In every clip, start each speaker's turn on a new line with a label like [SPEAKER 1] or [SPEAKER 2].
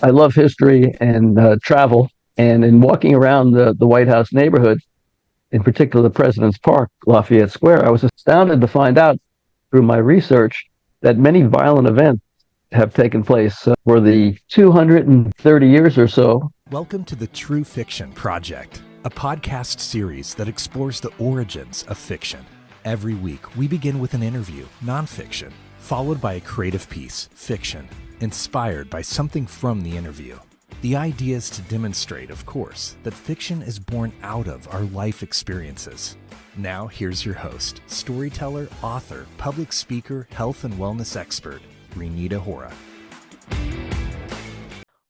[SPEAKER 1] I love history and travel. And in walking around the White House neighborhood, in particular the President's Park, Lafayette Square, I was astounded to find out through my research that many violent events have taken place for the 230 years or so.
[SPEAKER 2] Welcome to the True Fiction Project, a podcast series that explores the origins of fiction. Every week, we begin with an interview, nonfiction, followed by a creative piece, fiction, inspired by something from the interview. The idea is to demonstrate, of course, that fiction is born out of our life experiences. Now, here's your host, storyteller, author, public speaker, health and wellness expert, Reenita Hora.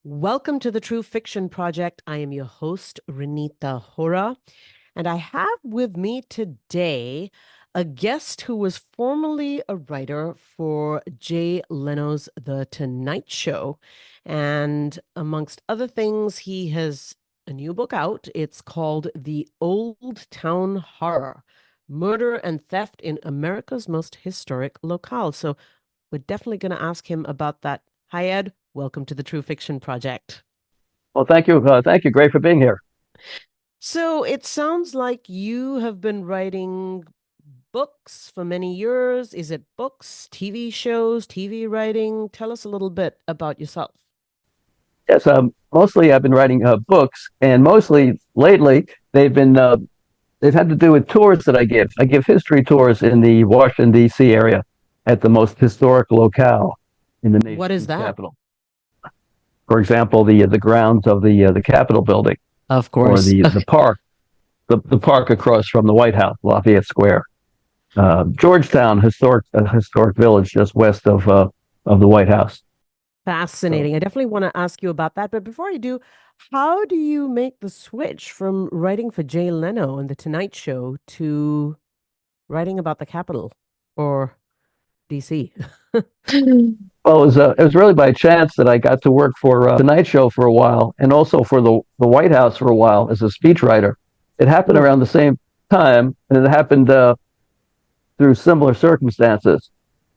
[SPEAKER 3] Welcome to the True Fiction Project. I am your host, Reenita Hora, and I have with me today a guest who was formerly a writer for Jay Leno's The Tonight Show. And amongst other things, he has a new book out. It's called The Old Town Horror: Murder and Theft in America's Most Historic Locale. So we're definitely going to ask him about that. Hi, Ed. Welcome to the True Fiction Project.
[SPEAKER 1] Well, thank you. Thank you. Great for being here.
[SPEAKER 3] So it sounds like you have been writing books for many years. Is it books, TV shows, TV writing? Tell us a little bit about yourself.
[SPEAKER 1] Yes, mostly I've been writing books, and mostly lately they've had to do with tours that I give. I give history tours in the Washington, D.C. area at the most historic locale in the nation's
[SPEAKER 3] What is that?
[SPEAKER 1] capital. For example, the grounds of the Capitol building,
[SPEAKER 3] Of
[SPEAKER 1] or
[SPEAKER 3] course.
[SPEAKER 1] the park, the park across from the White House, Lafayette Square, Georgetown, historic village just west of the White House.
[SPEAKER 3] Fascinating. I definitely want to ask you about that. But before I do, how do you make the switch from writing for Jay Leno and The Tonight Show to writing about the Capitol or DC?
[SPEAKER 1] Well, it was really by chance that I got to work for Tonight Show for a while, and also for the White House for a while as a speechwriter. It happened around the same time, and it happened through similar circumstances.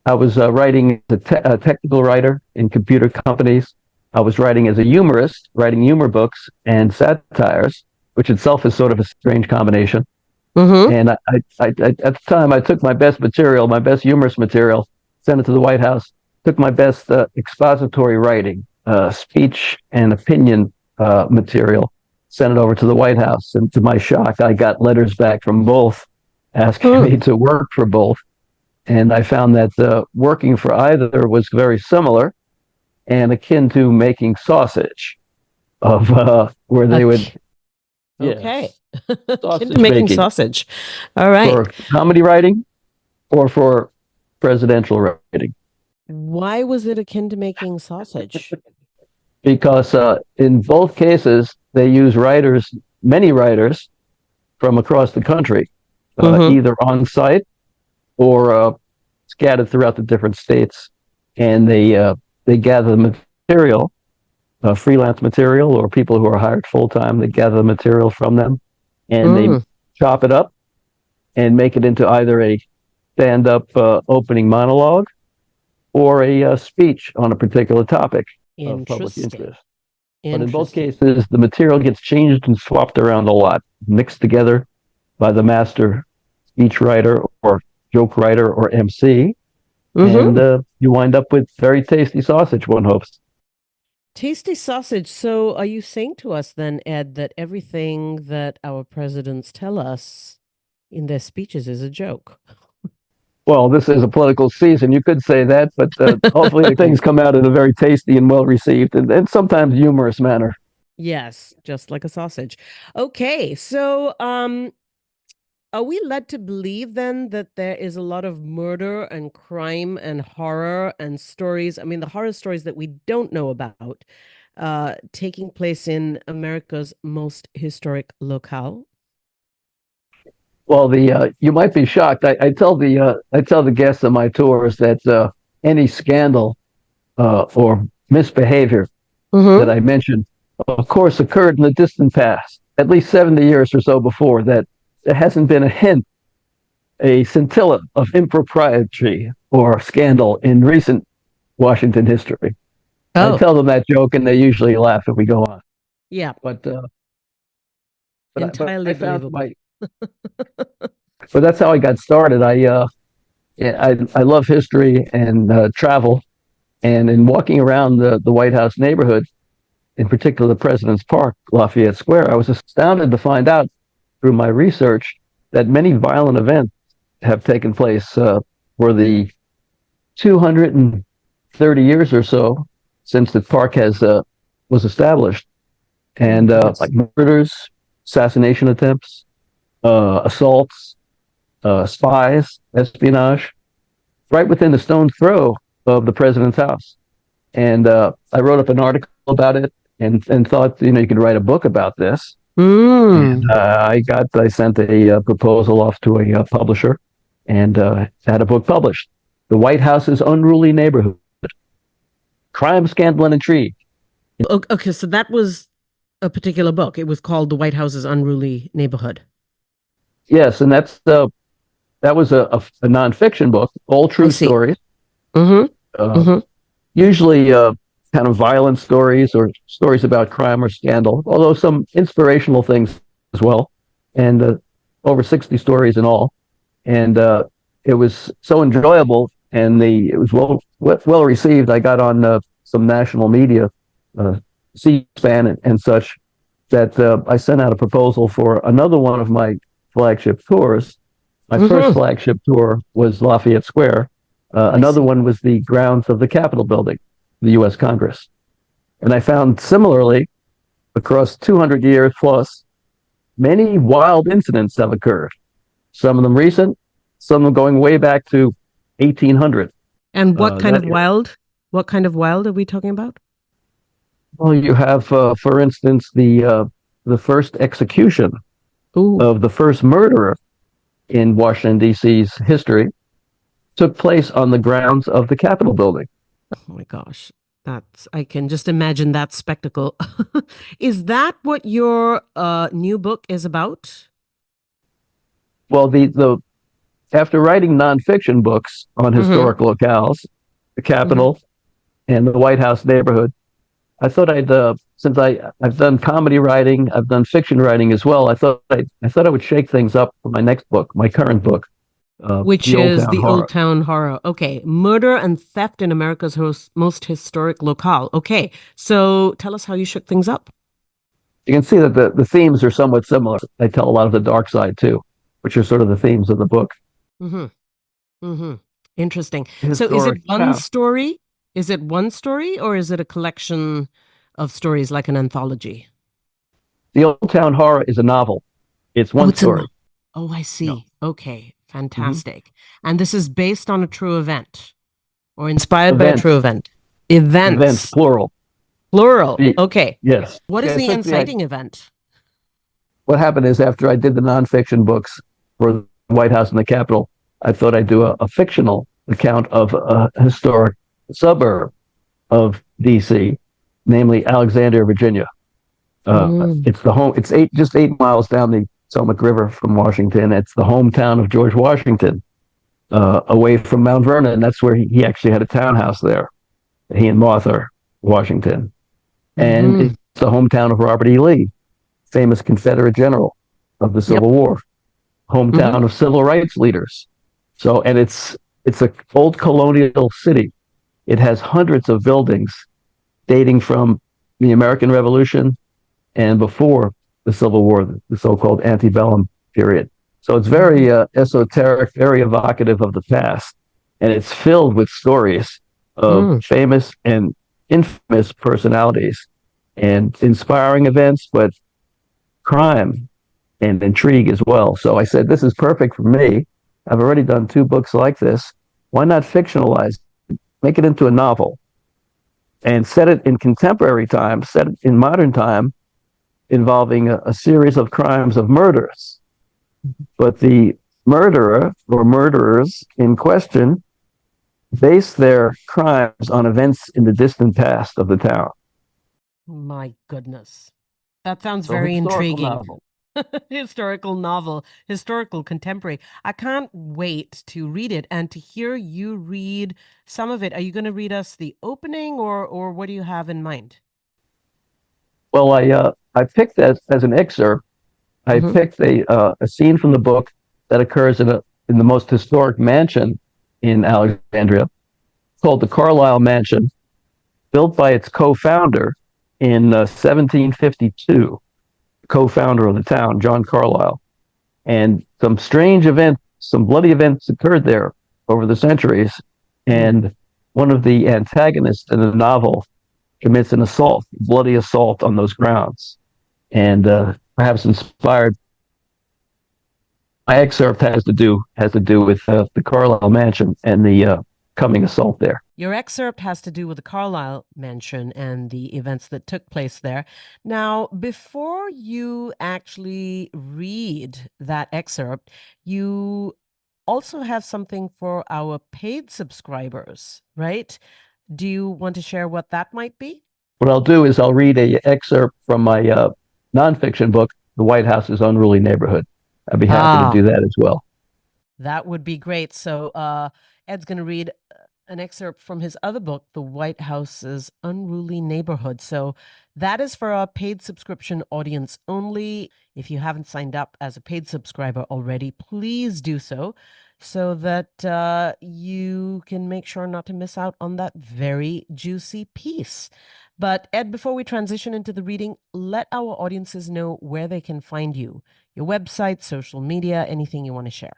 [SPEAKER 1] I was writing as a technical writer in computer companies. I was writing as a humorist, writing humor books and satires, which itself is sort of a strange combination.
[SPEAKER 3] Mm-hmm.
[SPEAKER 1] And at the time, I took my best material, my best humorous material, sent it to the White House, took my best expository writing, speech and opinion material, sent it over to the White House. And to my shock, I got letters back from both asking me to work for both. And I found that working for either was very similar and akin to making sausage, where they would...
[SPEAKER 3] Okay.
[SPEAKER 1] Sausage
[SPEAKER 3] Making
[SPEAKER 1] making.
[SPEAKER 3] sausage. All right.
[SPEAKER 1] For comedy writing or for presidential writing.
[SPEAKER 3] Why was it akin to making sausage?
[SPEAKER 1] Because in both cases, they use many writers from across the country, either on site or scattered throughout the different states. And they gather the material, freelance material, or people who are hired full-time. They gather the material from them, and they chop it up and make it into either a stand-up opening monologue or a speech on a particular topic of public interest. But in both cases, the material gets changed and swapped around a lot, mixed together by the master speechwriter or joke writer or MC, and you wind up with very tasty sausage, one hopes.
[SPEAKER 3] Tasty sausage. So are you saying to us then, Ed, that everything that our presidents tell us in their speeches is a joke?
[SPEAKER 1] Well, this is a political season. You could say that, but hopefully things come out in a very tasty and well-received and sometimes humorous manner.
[SPEAKER 3] Yes, just like a sausage. Okay, so are we led to believe then that there is a lot of murder and crime and horror and stories, I mean, the horror stories that we don't know about, taking place in America's most historic locale?
[SPEAKER 1] Well, you might be shocked. I tell the guests on my tours that any scandal or misbehavior that I mentioned, of course, occurred in the distant past, at least 70 years or so before that. There hasn't been a hint, a scintilla of impropriety or scandal in recent Washington history. I
[SPEAKER 3] Oh,
[SPEAKER 1] tell them that joke, and they usually laugh if we go on.
[SPEAKER 3] yeah,
[SPEAKER 1] But
[SPEAKER 3] entirely
[SPEAKER 1] I found
[SPEAKER 3] believable.
[SPEAKER 1] my but that's how I got started. I love history and travel, and in walking around the White House neighborhood, in particular the President's Park, Lafayette Square, I was astounded to find out through my research that many violent events have taken place for the 230 years or so since the park has was established,
[SPEAKER 3] Oh my
[SPEAKER 1] and
[SPEAKER 3] goodness.
[SPEAKER 1] like murders, assassination attempts, assaults, spies, espionage, right within the stone's throw of the president's house. And I wrote up an article about it, and thought, you could write a book about this. And
[SPEAKER 3] Mm.
[SPEAKER 1] I sent a proposal off to a publisher, and had a book published. The White House's Unruly Neighborhood: Crime, Scandal, and Intrigue.
[SPEAKER 3] Okay, so that was a particular book. It was called The White House's Unruly Neighborhood.
[SPEAKER 1] Yes, and that was a nonfiction book, all
[SPEAKER 3] I
[SPEAKER 1] true
[SPEAKER 3] see.
[SPEAKER 1] stories,
[SPEAKER 3] Mm-hmm.
[SPEAKER 1] uh,
[SPEAKER 3] Mm-hmm.
[SPEAKER 1] usually kind of violent stories or stories about crime or scandal, although some inspirational things as well, and over 60 stories in all. And it was so enjoyable, and it was well received. I got on some national media, uh, C-SPAN and such, that I sent out a proposal for another one of my flagship tours. My first
[SPEAKER 3] Mm-hmm.
[SPEAKER 1] flagship tour was Lafayette Square.
[SPEAKER 3] I
[SPEAKER 1] Another
[SPEAKER 3] see.
[SPEAKER 1] one was the grounds of the Capitol building, the U.S. Congress. And I found similarly, across 200 years plus, many wild incidents have occurred. Some of them recent, some of them going way back to 1800.
[SPEAKER 3] And what kind
[SPEAKER 1] That
[SPEAKER 3] of wild? What kind of wild are we talking about?
[SPEAKER 1] Well, you have, for instance, the first execution
[SPEAKER 3] Ooh,
[SPEAKER 1] of the first murderer in Washington D.C.'s history took place on the grounds of the Capitol building.
[SPEAKER 3] oh my gosh. I can just imagine that spectacle. Is that what your new book is about?
[SPEAKER 1] Well, the after writing nonfiction books on
[SPEAKER 3] Mm-hmm.
[SPEAKER 1] historic locales, the
[SPEAKER 3] Mm-hmm.
[SPEAKER 1] Capitol, and the White House neighborhood, I thought since I've done comedy writing, I've done fiction writing as well. I thought I would shake things up for my next book, my current book,
[SPEAKER 3] Which
[SPEAKER 1] The Old
[SPEAKER 3] is
[SPEAKER 1] Town
[SPEAKER 3] the Old
[SPEAKER 1] Horror.
[SPEAKER 3] Town Horror. Okay. Murder and theft in America's most historic locale. Okay. So tell us how you shook things up.
[SPEAKER 1] You can see that the themes are somewhat similar. They tell a lot of the dark side too, which are sort of the themes of the book.
[SPEAKER 3] Mm-hmm. Mm-hmm. Interesting. So is it
[SPEAKER 1] Historic
[SPEAKER 3] one
[SPEAKER 1] town.
[SPEAKER 3] story? Is it one story or is it a collection of stories like an anthology?
[SPEAKER 1] The Old Town Horror is a novel. It's
[SPEAKER 3] Oh,
[SPEAKER 1] one
[SPEAKER 3] it's a no.
[SPEAKER 1] story.
[SPEAKER 3] Oh, I
[SPEAKER 1] No.
[SPEAKER 3] see. Okay.
[SPEAKER 1] Hmm.
[SPEAKER 3] Fantastic. And this is based on a true event or inspired by a true
[SPEAKER 1] Events,
[SPEAKER 3] event.
[SPEAKER 1] events,
[SPEAKER 3] Events,
[SPEAKER 1] plural.
[SPEAKER 3] plural.
[SPEAKER 1] The,
[SPEAKER 3] Okay.
[SPEAKER 1] yes.
[SPEAKER 3] What is
[SPEAKER 1] Yeah,
[SPEAKER 3] the
[SPEAKER 1] essentially,
[SPEAKER 3] inciting event?
[SPEAKER 1] what happened is, after I did the nonfiction books for the White House and the Capitol, I thought I'd do a fictional account of a historic suburb of D.C., namely Alexandria, Virginia.
[SPEAKER 3] Mm.
[SPEAKER 1] It's the home. It's just 8 miles down the Potomac River from Washington. It's the hometown of George Washington, away from Mount Vernon. That's where he actually had a townhouse there. He and Martha Washington, and
[SPEAKER 3] Mm-hmm.
[SPEAKER 1] it's the hometown of Robert E. Lee, famous Confederate general of the
[SPEAKER 3] Yep.
[SPEAKER 1] Civil War,
[SPEAKER 3] Mm-hmm.
[SPEAKER 1] hometown of civil rights leaders. So, and it's a old colonial city. It has hundreds of buildings dating from the American Revolution and before the Civil War, the so-called antebellum period. So it's
[SPEAKER 3] Mm-hmm.
[SPEAKER 1] very esoteric, very evocative of the past, and it's filled with stories of
[SPEAKER 3] Mm.
[SPEAKER 1] famous and infamous personalities and inspiring events, but crime and intrigue as well. So I said, this is perfect for me. I've already done two books like this. Why not fictionalize, make it into a novel, and set it in contemporary time, set it in modern time, involving a series of crimes of murders. But the murderer or murderers in question base their crimes on events in the distant past of the town.
[SPEAKER 3] My goodness. That sounds
[SPEAKER 1] So,
[SPEAKER 3] very
[SPEAKER 1] historical
[SPEAKER 3] intriguing.
[SPEAKER 1] novel.
[SPEAKER 3] historical novel, historical contemporary. I can't wait to read it and to hear you read some of it. Are you going to read us the opening, or what do you have in mind?
[SPEAKER 1] Well, I picked as an excerpt. I
[SPEAKER 3] Hmm.
[SPEAKER 1] picked a scene from the book that occurs in the most historic mansion in Alexandria, called the Carlisle Mansion, built by its co-founder in 1752. Co-founder of the town, John Carlisle, and some strange events, some bloody events occurred there over the centuries.
[SPEAKER 3] Mm.
[SPEAKER 1] And one of the antagonists in the novel commits an assault, bloody assault on those grounds, and perhaps inspired. My excerpt has to do with the Carlisle Mansion and the coming assault there.
[SPEAKER 3] Your excerpt has to do with the Carlisle Mansion and the events that took place there. Now, before you actually read that excerpt, you also have something for our paid subscribers, right? Do you want to share what that might be?
[SPEAKER 1] What I'll do is I'll read a excerpt from my nonfiction book, The White House's Unruly Neighborhood. I'd be happy to
[SPEAKER 3] Ah,
[SPEAKER 1] do that as well.
[SPEAKER 3] that would be great. So, Ed's going to read an excerpt from his other book, The White House's Unruly Neighborhood. So, that is for our paid subscription audience only. If you haven't signed up as a paid subscriber already, please do so that you can make sure not to miss out on that very juicy piece. But, Ed, before we transition into the reading, let our audiences know where they can find you, your website, social media, anything you want to share.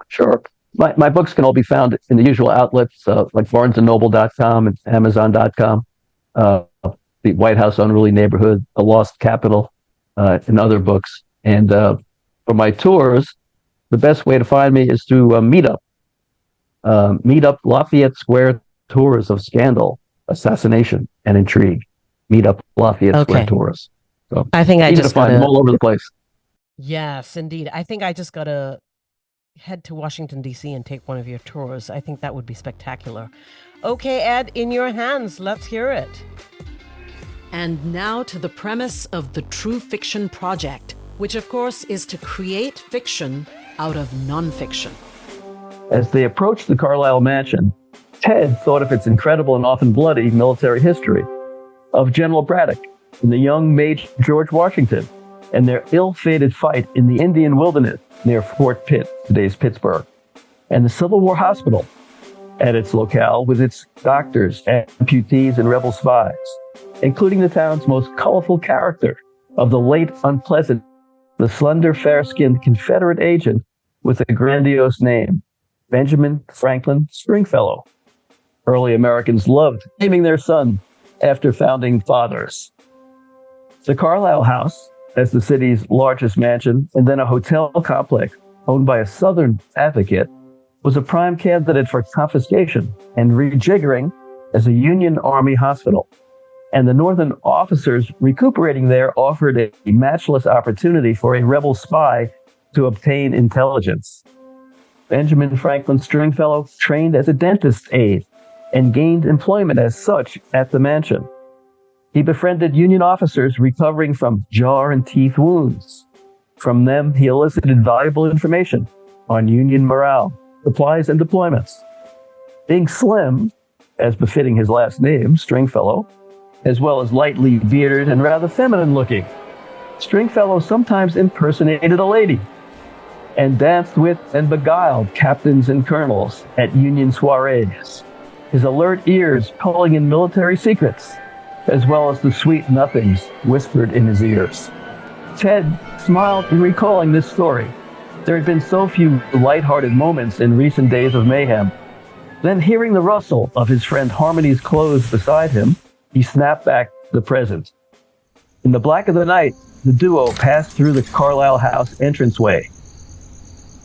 [SPEAKER 1] Sure. My books can all be found in the usual outlets like barnesandnoble.com and amazon.com, the White House Unruly Neighborhood, The Lost Capital, and other books. And for my tours, the best way to find me is through Meetup. Meetup Lafayette Square Tours of Scandal, Assassination, and Intrigue. Meetup Lafayette Square
[SPEAKER 3] Okay.
[SPEAKER 1] Tours. So
[SPEAKER 3] I think I
[SPEAKER 1] easy to
[SPEAKER 3] just
[SPEAKER 1] find them
[SPEAKER 3] gotta,
[SPEAKER 1] all over the place.
[SPEAKER 3] yes, indeed. I think I just gotta head to Washington, D.C. and take one of your tours. I think that would be spectacular. Okay, Ed, in your hands. Let's hear it. And now to the premise of the True Fiction Project, which of course is to create fiction out of nonfiction.
[SPEAKER 1] As they approached the Carlisle Mansion, Ted thought of its incredible and often bloody military history, of General Braddock and the young Major George Washington, and their ill-fated fight in the Indian wilderness near Fort Pitt, today's Pittsburgh, and the Civil War Hospital at its locale with its doctors, amputees, and rebel spies, including the town's most colorful character of the late unpleasant, the slender, fair-skinned Confederate agent with a grandiose name, Benjamin Franklin Stringfellow. Early Americans loved naming their son after founding fathers. The Carlisle House, as the city's largest mansion and then a hotel complex owned by a Southern advocate, was a prime candidate for confiscation and rejiggering as a Union Army hospital. And the Northern officers recuperating there offered a matchless opportunity for a rebel spy to obtain intelligence. Benjamin Franklin Stringfellow trained as a dentist's aide and gained employment as such at the mansion. He befriended Union officers recovering from jaw and teeth wounds. From them, he elicited valuable information on Union morale, supplies, and deployments. Being slim, as befitting his last name, Stringfellow, as well as lightly bearded and rather feminine looking, Stringfellow sometimes impersonated a lady and danced with and beguiled captains and colonels at Union soirees, his alert ears calling in military secrets, as well as the sweet nothings whispered in his ears. Ted smiled in recalling this story. There had been so few lighthearted moments in recent days of mayhem. Then, hearing the rustle of his friend Harmony's clothes beside him, he snapped back to the present. In the black of the night, the duo passed through the Carlisle House entranceway.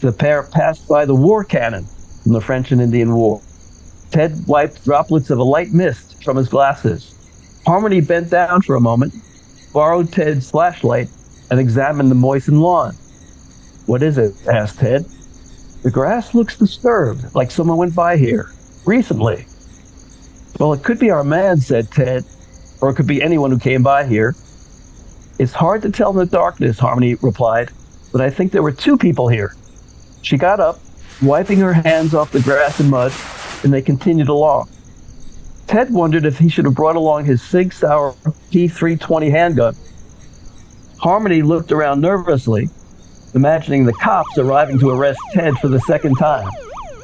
[SPEAKER 1] The pair passed by the war cannon from the French and Indian War. Ted wiped droplets of a light mist from his glasses. Harmony bent down for a moment, borrowed Ted's flashlight, and examined the moistened lawn. "What is it?" asked Ted. "The grass looks disturbed, like someone went by here recently." "Well, it could be our man," said Ted, "or it could be anyone who came by here." It's hard to tell in the darkness, Harmony replied, but I think there were two people here. She got up, wiping her hands off the grass and mud, and they continued along. Ted wondered if he should have brought along his Sig Sauer P320 handgun. Harmony looked around nervously, imagining the cops arriving to arrest Ted for the second time,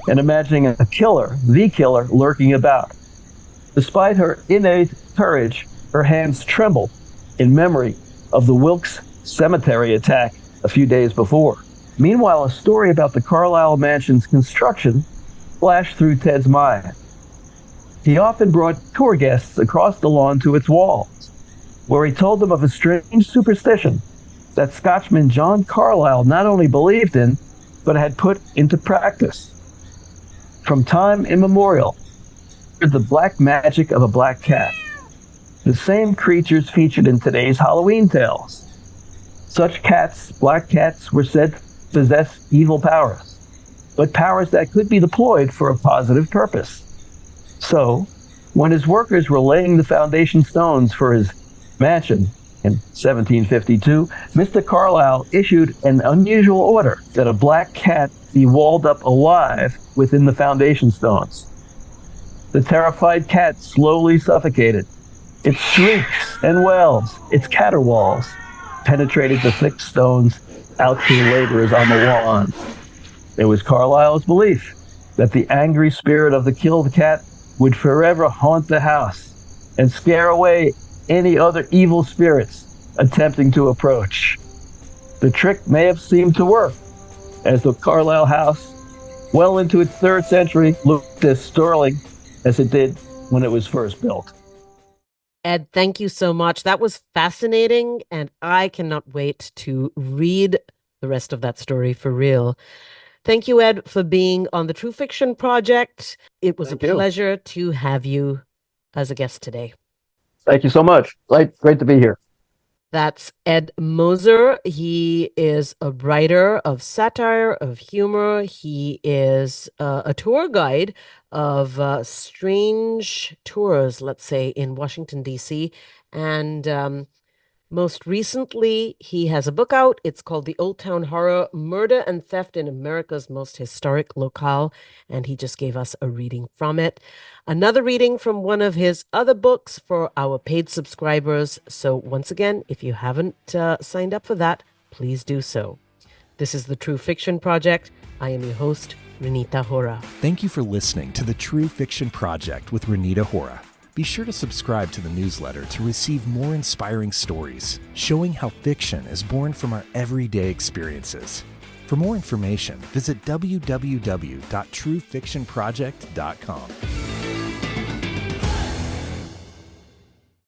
[SPEAKER 1] and imagining the killer, lurking about. Despite her innate courage, her hands trembled in memory of the Wilkes Cemetery attack a few days before. Meanwhile, a story about the Carlisle Mansion's construction flashed through Ted's mind. He often brought tour guests across the lawn to its walls, where he told them of a strange superstition that Scotchman John Carlisle not only believed in, but had put into practice. From time immemorial, the black magic of a black cat, the same creatures featured in today's Halloween tales. Such cats, black cats, were said to possess evil powers, but powers that could be deployed for a positive purpose. So, when his workers were laying the foundation stones for his mansion in 1752, Mr. Carlisle issued an unusual order that a black cat be walled up alive within the foundation stones. The terrified cat slowly suffocated. Its shrieks and wails, its caterwauls, penetrated the thick stones out to the laborers on the lawn. It was Carlyle's belief that the angry spirit of the killed cat would forever haunt the house and scare away any other evil spirits attempting to approach. The trick may have seemed to work, as the Carlisle house, well into its 3rd century, looked as sterling as it did when it was first built.
[SPEAKER 3] Ed, thank you so much. That was fascinating, and I cannot wait to read the rest of that story for real. Thank you, Ed, for being on the True Fiction Project. It was a pleasure to have you as a guest today.
[SPEAKER 1] Thank you so much. Great to be here.
[SPEAKER 3] That's Ed Moser. He is a writer of satire, of humor. He is a tour guide of strange tours, let's say, in Washington, D.C. And most recently, he has a book out. It's called The Old Town Horror, Murder and Theft in America's Most Historic Locale. And he just gave us a reading from it. Another reading from one of his other books for our paid subscribers. So once again, if you haven't signed up for that, please do so. This is the True Fiction Project. I am your host, Reenita Hora.
[SPEAKER 2] Thank you for listening to the True Fiction Project with Reenita Hora. Be sure to subscribe to the newsletter to receive more inspiring stories, showing how fiction is born from our everyday experiences. For more information, visit www.truefictionproject.com.